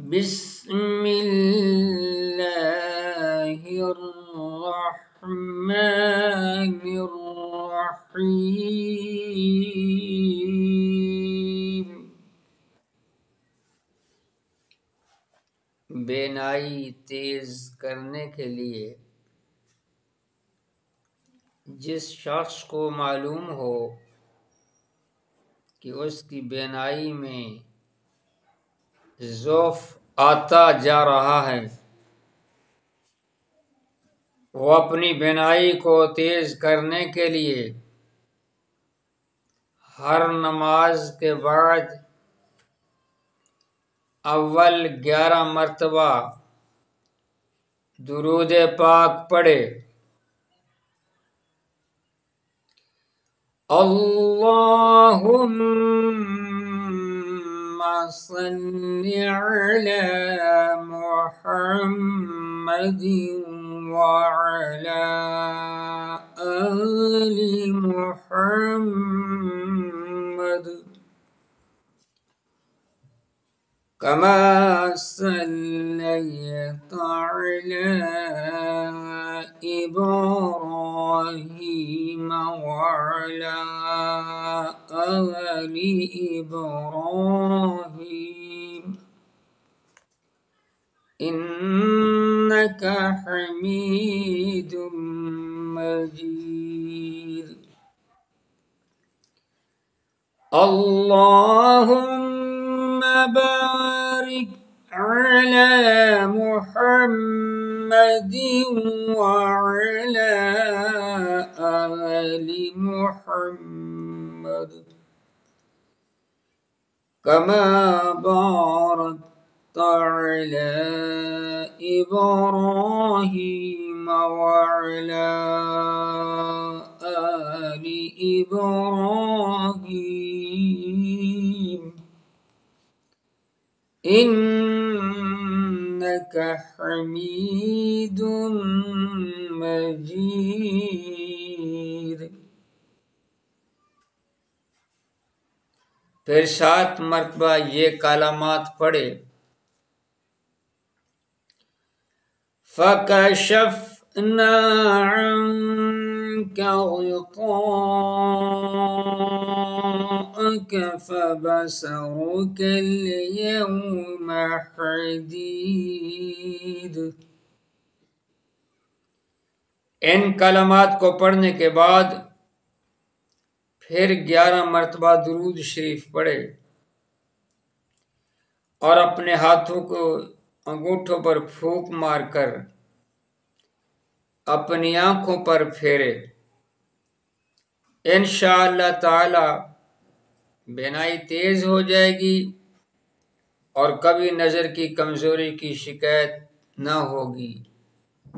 بسم اللہ الرحمن الرحیم۔ بینائی تیز کرنے کے لیے جس شخص کو معلوم ہو کہ اس کی بینائی میں ضعف آتا جا رہا ہے، وہ اپنی بینائی کو تیز کرنے کے لیے ہر نماز کے بعد اول 11 مرتبہ درود پاک پڑھے۔ اللہم صل علی محمد وعلی آل محمد كما صليت على إبراهيم وعلى آل إبراهيم إنك حميد مجيد۔ اللهم بارك على محمد وعلى آل محمد كما باركت على إبراهيم وعلى آل إبراهيم إنك حميد مجيد۔ پھر 7 مرتبہ یہ کلمات پڑھے۔ فَكَشَفْنَا عَنْكَ غِطَاءَكَ فَبَصَرُكَ الْيَوْمَ حَدِيدٌ۔ ان کلمات کو پڑھنے کے بعد پھر 11 مرتبہ درود شریف پڑھے اور اپنے ہاتھوں کو انگوٹھوں پر پھونک مار کر اپنی آنکھوں پر پھیرے۔ انشاءاللہ تعالی بینائی تیز ہو جائے گی اور کبھی نظر کی کمزوری کی شکایت نہ ہوگی۔